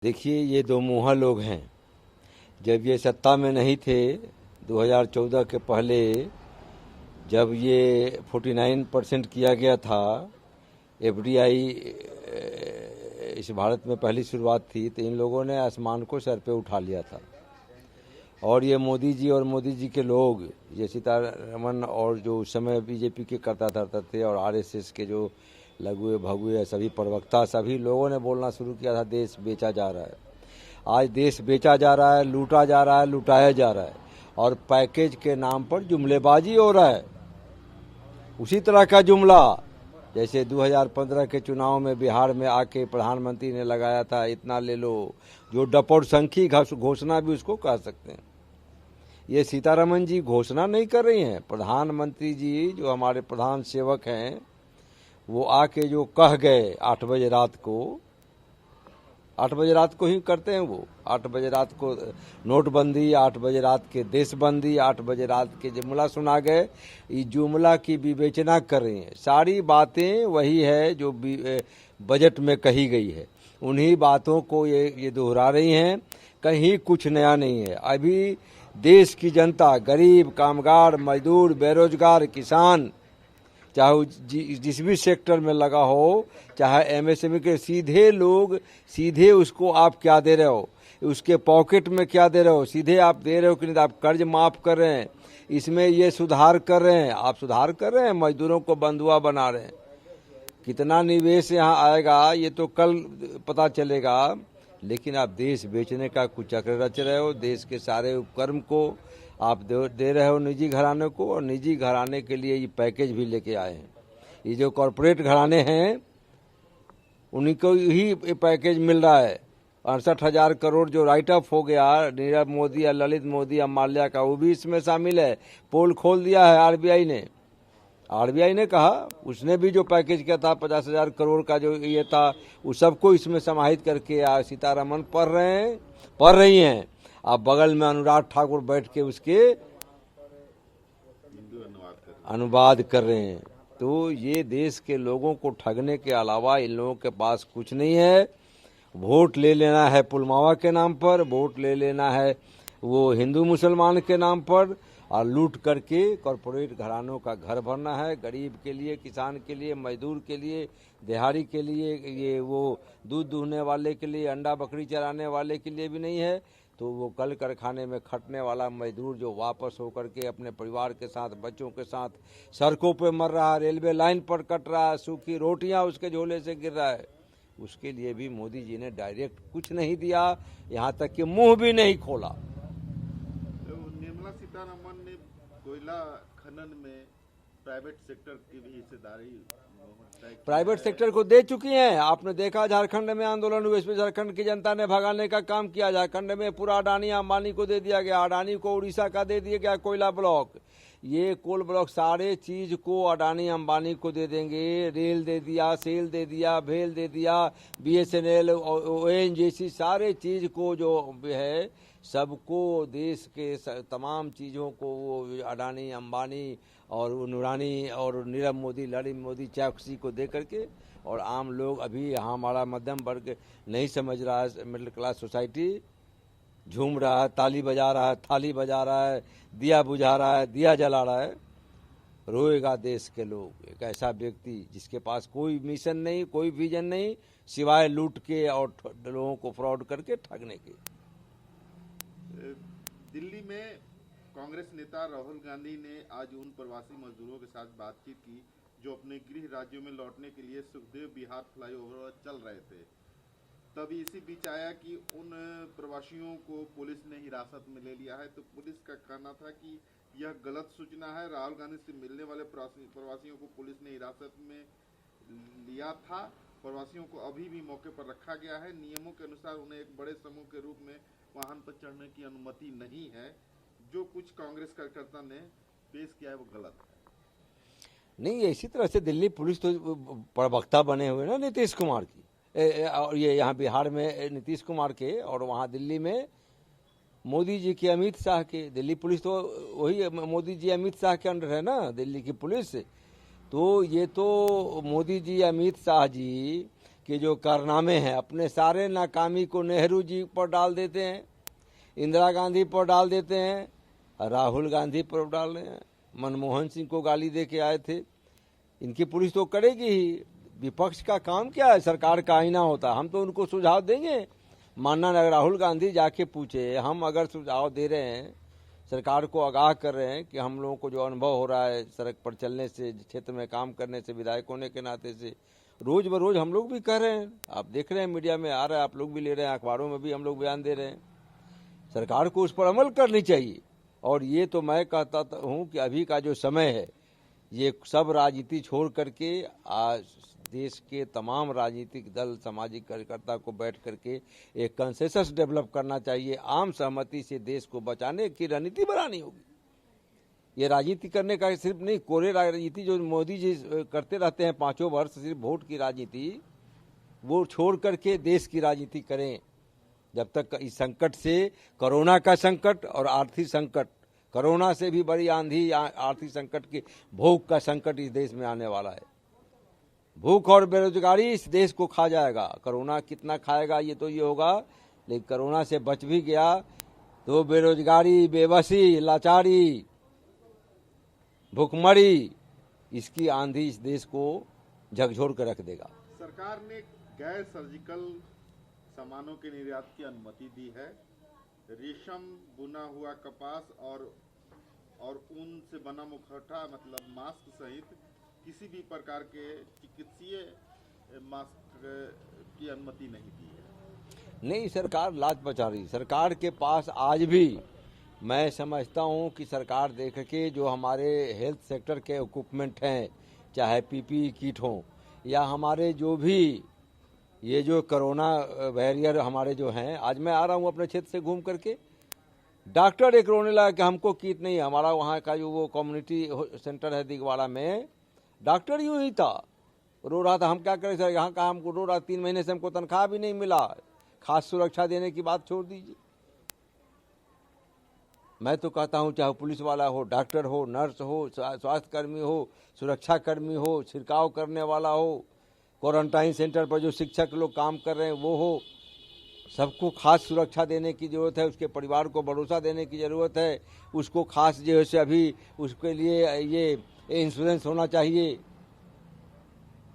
देखिए, ये दो मुँहा लोग हैं। जब ये सत्ता में नहीं थे 2014 के पहले, जब ये 49% किया गया था, एफडीआई इस भारत में पहली शुरुआत थी, तो इन लोगों ने आसमान को सर पे उठा लिया था। और ये मोदी जी और मोदी जी के लोग, ये सीतारमण और जो उस समय बीजेपी के करता धरता थे और आरएसएस के जो लघुए भगुए सभी प्रवक्ता, सभी लोगों ने बोलना शुरू किया था देश बेचा जा रहा है। आज देश बेचा जा रहा है, लूटा जा रहा है, लुटाया जा रहा है, और पैकेज के नाम पर जुमलेबाजी हो रहा है। उसी तरह का जुमला जैसे 2015 के चुनाव में बिहार में आके प्रधानमंत्री ने लगाया था, इतना ले लो, जो डपौर संखी घोषणा भी उसको कह सकते हैं। ये सीतारमण जी घोषणा नहीं कर रही हैं। प्रधानमंत्री जी जो हमारे प्रधान सेवक हैं, वो आके जो कह गए 8 बजे रात को, 8 बजे रात को ही करते हैं वो, 8 बजे रात को नोटबंदी, 8 बजे रात के देशबंदी, 8 बजे रात के जुमला सुना गए। इस जुमला की विवेचना कर रही हैं। सारी बातें वही है जो बजट में कही गई है, उन्हीं बातों को ये दोहरा रही हैं। कहीं कुछ नया नहीं है। अभी देश की जनता, गरीब, कामगार, मजदूर, बेरोजगार, किसान, चाहे वो जिस भी सेक्टर में लगा हो, चाहे एमएसएमई के सीधे लोग, सीधे उसको आप क्या दे रहे हो, उसके पॉकेट में क्या दे रहे हो, सीधे आप दे रहे हो कि नहीं, आप कर्ज माफ कर रहे हैं, इसमें ये सुधार कर रहे हैं, आप सुधार कर रहे हैं, मजदूरों को बंधुआ बना रहे हैं। कितना निवेश यहाँ आएगा ये तो कल पता चलेगा, लेकिन आप देश बेचने का कुछ चक्र रच रहे हो। देश के सारे उपक्रम को आप दे रहे हो निजी घराने को, और निजी घराने के लिए ये पैकेज भी लेके आए हैं। ये जो कॉरपोरेट घराने हैं उन्हीं को ही पैकेज मिल रहा है। 68,000 करोड़ जो राइट ऑफ हो गया नीरव मोदी या ललित मोदी या माल्या का, वो भी इसमें शामिल है। पोल खोल दिया है आरबीआई ने कहा, उसने भी जो पैकेज किया था 50,000 करोड़ का जो ये था, वो सबको इसमें समाहित करके सीतारमण पढ़ रही हैं। अब बगल में अनुराग ठाकुर बैठ के उसके अनुवाद कर रहे हैं। तो ये देश के लोगों को ठगने के अलावा इन लोगों के पास कुछ नहीं है। वोट ले लेना है पुलवामा के नाम पर, वोट ले लेना है वो हिंदू मुसलमान के नाम पर, और लूट करके कॉरपोरेट घरानों का घर भरना है। गरीब के लिए, किसान के लिए, मजदूर के लिए, दिहाड़ी के लिए, ये वो दूध दूहने वाले के लिए, अंडा बकरी चराने वाले के लिए भी नहीं है। तो वो कल कारखाने में खटने वाला मजदूर जो वापस होकर के अपने परिवार के साथ, बच्चों के साथ सड़कों पे मर रहा है, रेलवे लाइन पर कट रहा है, सूखी रोटियां उसके झोले से गिर रहा है, उसके लिए भी मोदी जी ने डायरेक्ट कुछ नहीं दिया, यहाँ तक कि मुंह भी नहीं खोला। निर्मला सीतारमण ने कोयला खनन में प्राइवेट सेक्टर की भी हिस्सेदारी प्राइवेट सेक्टर को दे चुकी हैं। आपने देखा झारखंड में आंदोलन हुए, इसमें झारखंड की जनता ने भगाने का काम किया। झारखंड में पूरा अडानी अंबानी को दे दिया गया, अडानी को उड़ीसा का दे दिया गया कोयला ब्लॉक। ये कोल ब्लॉक सारे चीज को अडानी अंबानी को दे देंगे। रेल दे दिया, सेल दे दिया, भेल दे दिया, बीएसएनएल, ओएनजीसी, सारे चीज को जो है सबको, देश के तमाम चीज़ों को वो अडानी अंबानी और नूरानी और नीरव मोदी, ललित मोदी, चौकसी को दे करके, और आम लोग अभी यहाँ हमारा मध्यम वर्ग नहीं समझ रहा है, मिडिल क्लास सोसाइटी झूम रहा है, ताली बजा रहा है, थाली बजा रहा है, दिया बुझा रहा है, दिया जला रहा है। रोएगा देश के लोग। एक ऐसा व्यक्ति जिसके पास कोई मिशन नहीं, कोई विजन नहीं, सिवाय लूट के और लोगों को फ्रॉड करके ठगने के। दिल्ली में कांग्रेस नेता राहुल गांधी ने आज उन प्रवासी मजदूरों के साथ बातचीत की जो अपने गृह राज्यों में लौटने के लिए सुखदेव विहार फ्लाईओवर चल रहे थे। तभी इसी बीच आया कि उन प्रवासियों को पुलिस ने हिरासत में ले लिया है। तो पुलिस का कहना था कि यह गलत सूचना है। राहुल गांधी से मिलने वाले प्रवासियों को पुलिस ने हिरासत में लिया था। प्रवासियों को अभी भी मौके पर रखा गया है। नियमों के अनुसार उन्हें एक बड़े समूह के रूप में वाहन पर चढ़ने की अनुमति नहीं है। जो कुछ कांग्रेस कार्यकर्ता ने पेश किया है वो गलत है। नहीं, इसी तरह से दिल्ली पुलिस तो प्रवक्ता बने हुए ना नीतीश कुमार की, और ये यहाँ बिहार में नीतीश कुमार के, और वहाँ दिल्ली में मोदी जी के, अमित शाह के। दिल्ली पुलिस तो वही मोदी जी अमित शाह के अंडर है ना, दिल्ली की पुलिस। तो ये तो मोदी जी, अमित शाह जी के जो कारनामे हैं, अपने सारे नाकामी को नेहरू जी पर डाल देते हैं, इंदिरा गांधी पर डाल देते हैं, राहुल गांधी पर डाल रहे हैं, मनमोहन सिंह को गाली दे के आए थे। इनकी पुलिस तो करेगी ही। विपक्ष का काम क्या है? सरकार का आईना होता है। हम तो उनको सुझाव देंगे। मानना राहुल गांधी जाके पूछे, हम अगर सुझाव दे रहे हैं, सरकार को आगाह कर रहे हैं कि हम लोगों को जो अनुभव हो रहा है सड़क पर चलने से, क्षेत्र में काम करने से, विधायक होने के नाते से, रोज बरोज हम लोग भी कह रहे हैं, आप देख रहे हैं मीडिया में आ रहा है, आप लोग भी ले रहे हैं, अखबारों में भी हम लोग बयान दे रहे हैं। सरकार को उस पर अमल करनी चाहिए। और ये तो मैं कहता हूँ कि अभी का जो समय है, ये सब राजनीति छोड़ करके आज देश के तमाम राजनीतिक दल, सामाजिक कार्यकर्ता को बैठ करके एक कंसेंसस डेवलप करना चाहिए। आम सहमति से देश को बचाने की रणनीति बनानी होगी। ये राजनीति करने का सिर्फ नहीं, कोरे राजनीति जो मोदी जी करते रहते हैं 5 वर्ष, सिर्फ वोट की राजनीति, वो छोड़ करके देश की राजनीति करें। जब तक इस संकट से, कोरोना का संकट और आर्थिक संकट, कोरोना से भी बड़ी आंधी आर्थिक संकट के, भूख का संकट इस देश में आने वाला है। भूख और बेरोजगारी इस देश को खा जाएगा। कोरोना कितना खाएगा ये तो ये होगा, लेकिन कोरोना से बच भी गया तो बेरोजगारी, बेबसी, लाचारी, भूखमरी, इसकी आंधी इस देश को झकझोर कर रख देगा। सरकार ने गैर सर्जिकल सामानों के निर्यात की अनुमति दी है। रेशम, बुना हुआ कपास और ऊन से बना मुखौटा, मतलब मास्क सहित किसी भी प्रकार के चिकित्सीय मास्क की अनुमति नहीं दी है। नहीं, सरकार लाज बचा रही। सरकार के पास आज भी, मैं समझता हूं कि सरकार देख के जो हमारे हेल्थ सेक्टर के इक्विपमेंट हैं, चाहे पीपीई किट हो या हमारे जो भी ये जो कोरोना बैरियर हमारे जो हैं, आज मैं आ रहा हूं अपने क्षेत्र से घूम करके, डॉक्टर एक रोने लगा कि हमको किट नहीं। हमारा वहाँ का जो वो कम्युनिटी सेंटर है दिगवाड़ा में, डॉक्टर यूं ही था, रो रहा था, हम क्या करें सर, यहाँ का हमको रो रहा, 3 महीने से हमको तनख्वाह भी नहीं मिला, खास सुरक्षा देने की बात छोड़ दीजिए। मैं तो कहता हूँ चाहे पुलिस वाला हो, डॉक्टर हो, नर्स हो, स्वास्थ्य कर्मी हो, सुरक्षा कर्मी हो, छिड़काव करने वाला हो, क्वारंटाइन सेंटर पर जो शिक्षक लोग काम कर रहे हैं वो हो, सबको खास सुरक्षा देने की ज़रूरत है। उसके परिवार को भरोसा देने की ज़रूरत है। उसको खास जो है अभी उसके लिए ये इंश्योरेंस होना चाहिए,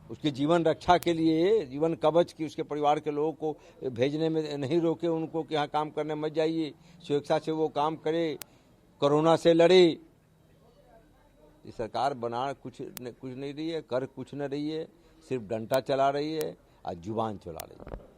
उसके जीवन रक्षा के लिए, जीवन कवच की, उसके परिवार के लोगों को भेजने में नहीं रोके उनको कि यहाँ काम करने मत जाइए, स्वेच्छा से वो काम करे, कोरोना से लड़े। ये सरकार बना कुछ नहीं रही है, कर कुछ न रही है, सिर्फ डंडा चला रही है और जुबान चला रही है।